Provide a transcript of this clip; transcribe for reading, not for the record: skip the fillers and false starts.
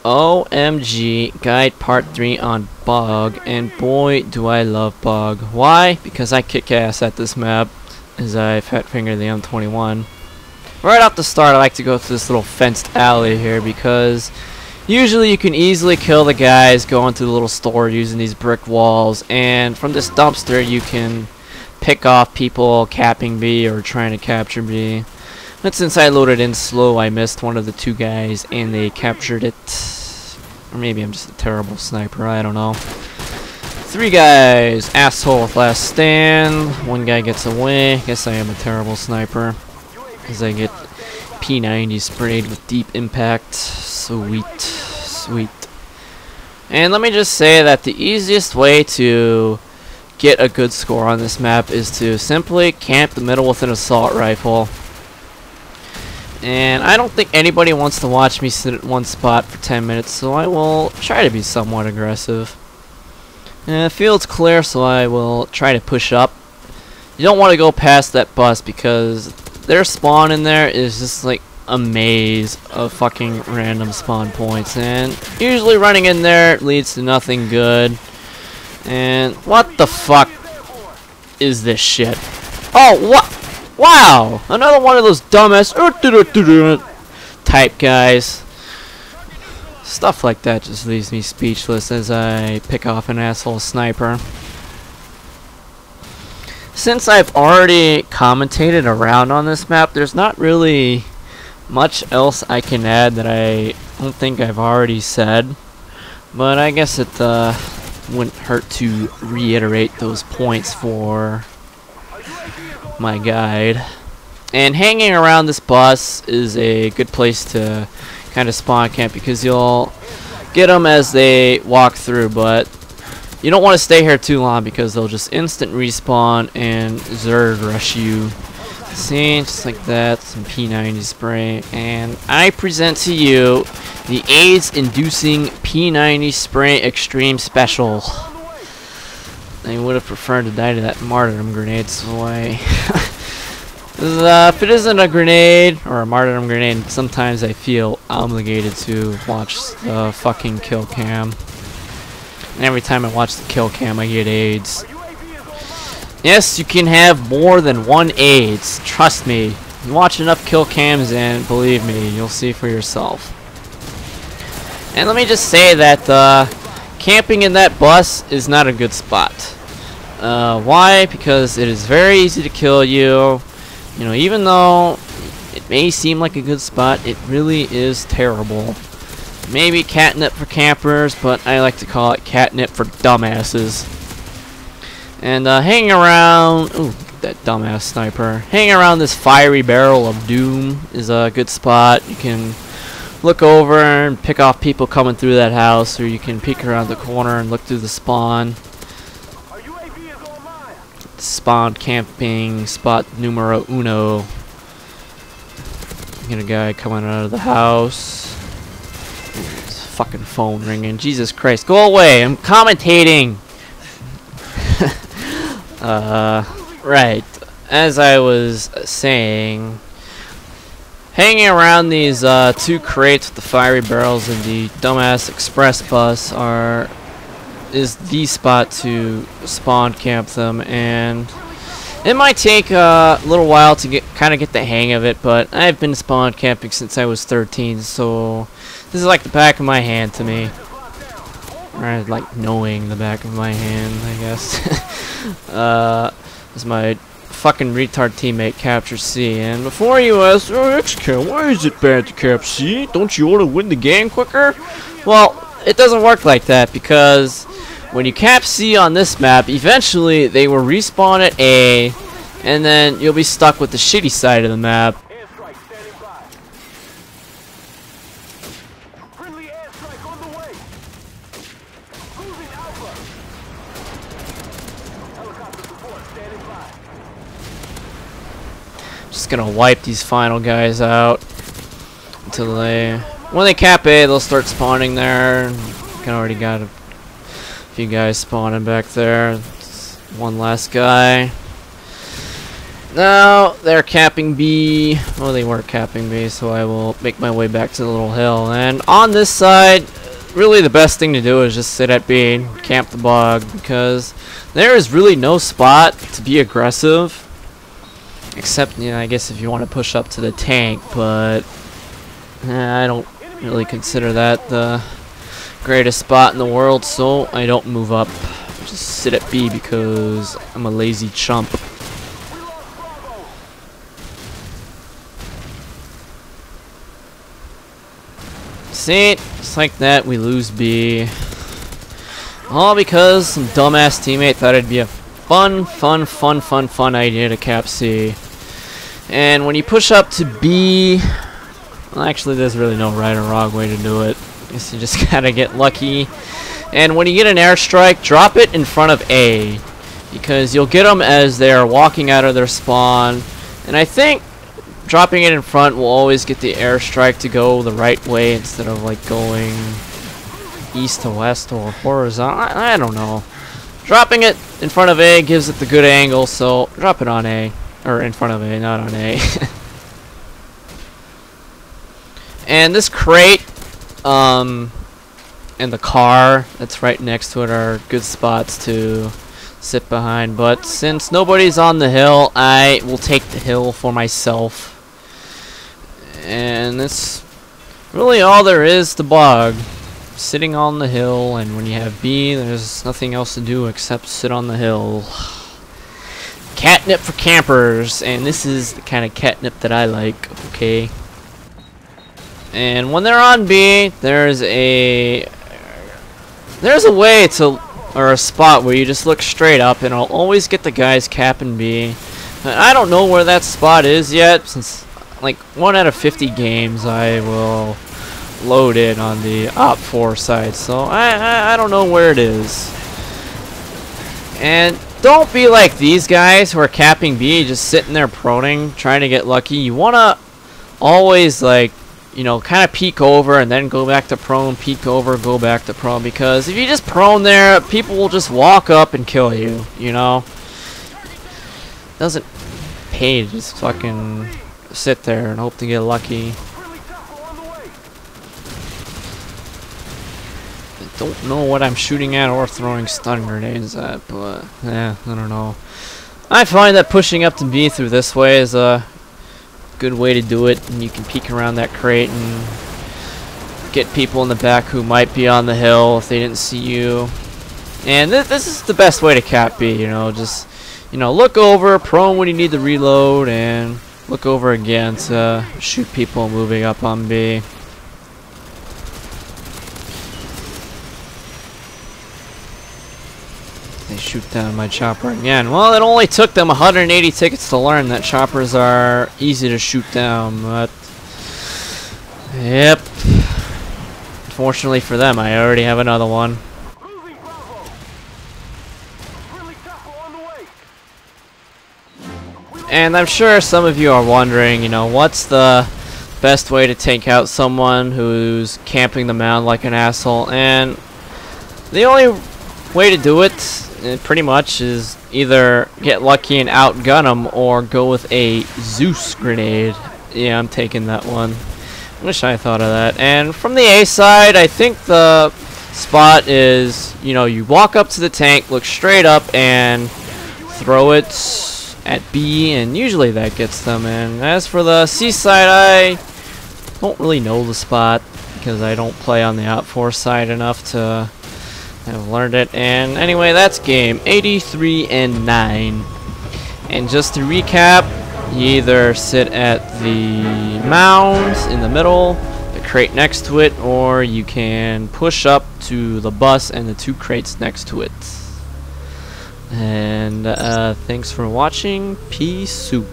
OMG, guide part 3 on bug, and boy do I love bug. Why? Because I kick ass at this map, as I fat finger the M21. Right off the start, I like to go through this little fenced alley here, because usually you can easily kill the guys going through the little store using these brick walls, and from this dumpster you can pick off people capping B or trying to capture B. But since I loaded in slow, I missed one of the two guys and they captured it. Or maybe I'm just a terrible sniper, I don't know. 3 guys, asshole with last stand. 1 guy gets away. Guess I am a terrible sniper, because I get P90 sprayed with deep impact. Sweet, sweet. And let me just say that the easiest way to get a good score on this map is to simply camp the middle with an assault rifle. And I don't think anybody wants to watch me sit at one spot for 10 minutes, so I will try to be somewhat aggressive. And the field's clear, so I will try to push up. You don't want to go past that bus, because their spawn in there is just like a maze of fucking random spawn points, and usually running in there leads to nothing good. And what the fuck is this shit? Oh, what? Wow! Another one of those dumbass type guys. Stuff like that just leaves me speechless as I pick off an asshole sniper. Since I've already commentated around on this map, there's not really much else I can add that I don't think I've already said. But I guess it wouldn't hurt to reiterate those points for my guide. And hanging around this bus is a good place to kind of spawn camp, because you'll get them as they walk through, but you don't want to stay here too long because they'll just instant respawn and Zerg rush you. See, just like that, some P90 spray, and I present to you the AIDS inducing P90 spray extreme special. I would have preferred to die to that martyrdom grenade, so if it isn't a grenade or a martyrdom grenade, sometimes I feel obligated to watch the fucking kill cam. And every time I watch the kill cam, I get AIDS. Yes, you can have more than 1 AIDS. Trust me. You watch enough kill cams, and believe me, you'll see for yourself. And let me just say that camping in that bus is not a good spot. Why? Because it is very easy to kill you. You know, even though it may seem like a good spot, it really is terrible. Maybe catnip for campers, but I like to call it catnip for dumbasses. And hanging around, ooh, that dumbass sniper. Hanging around this fiery barrel of doom is a good spot. You can look over and pick off people coming through that house, or you can peek around the corner and look through the spawn. Spawn camping spot numero uno. Get a guy coming out of the house. Ooh, his fucking phone ringing. Jesus Christ, go away! I'm commentating. Right. As I was saying, hanging around these 2 crates with the fiery barrels and the dumbass express bus is the spot to spawn camp them, and it might take a little while to kind of get the hang of it, but I've been spawn camping since I was 13, so this is like the back of my hand to me. Or like knowing the back of my hand, I guess. As my fucking retard teammate captures C, and before you ask, oh, xcal, why is it bad to cap C? Don't you want to win the game quicker? Well, it doesn't work like that, because when you cap C on this map, eventually they will respawn at A, and then you'll be stuck with the shitty side of the map. Just gonna wipe these final guys out until when they cap A, they'll start spawning there. Can already got a few guys spawning back there. One last guy. Now they're capping B. Well, they were capping B, so I will make my way back to the little hill. And on this side, really the best thing to do is just sit at B and camp the bug, because there is really no spot to be aggressive, except, you know, I guess if you want to push up to the tank, but I don't really consider that the greatest spot in the world, so I don't move up. Just sit at B because I'm a lazy chump. See, just like that, we lose B. All because some dumbass teammate thought it'd be a fun idea to cap C. And when you push up to B, well, actually, there's really no right or wrong way to do it. I guess you just gotta get lucky. And when you get an airstrike, drop it in front of A, because you'll get them as they're walking out of their spawn. And I think dropping it in front will always get the airstrike to go the right way instead of like going east to west or horizontal. I don't know. Dropping it in front of A gives it the good angle, so drop it on A. Or in front of A, not on A. And this crate, and the car that's right next to it are good spots to sit behind. But since nobody's on the hill, I will take the hill for myself. And that's really all there is to bug. Sitting on the hill, and when you have B, there's nothing else to do except sit on the hill. Catnip for campers, and this is the kind of catnip that I like, okay? And when they're on B, there's a way to, or a spot where you just look straight up, and I'll always get the guys capping B. I don't know where that spot is yet, since like 1 out of 50 games I will load in on the Op4 side, so I don't know where it is. And don't be like these guys who are capping B, just sitting there proning, trying to get lucky. You wanna always, like, you know, kind of peek over and then go back to prone, peek over, go back to prone, because if you just prone there, people will just walk up and kill you, you know? Doesn't pay to just fucking sit there and hope to get lucky. I don't know what I'm shooting at or throwing stun grenades at, but yeah, I don't know. I find that pushing up to B through this way is a good way to do it, and you can peek around that crate and get people in the back who might be on the hill if they didn't see you. And this is the best way to cap B, you know, just, you know, look over, prone when you need to reload, and look over again to shoot people moving up on B. They shoot down my chopper again. Well, it only took them 180 tickets to learn that choppers are easy to shoot down, but yep. Unfortunately for them, I already have another one. And I'm sure some of you are wondering, you know, what's the best way to take out someone who's camping the mound like an asshole? And the only way to do it, pretty much, is either get lucky and outgun them or go with a Zeus grenade. Yeah, I'm taking that one. Wish I thought of that. And from the A side, I think the spot is, you know, you walk up to the tank, look straight up, and throw it at B, and usually that gets them. And as for the C side, I don't really know the spot because I don't play on the Op4 side enough to have learned it. And anyway, that's game 83 and 9. And just to recap, you either sit at the mound in the middle, the crate next to it, or you can push up to the bus and the 2 crates next to it. And thanks for watching. Peace out.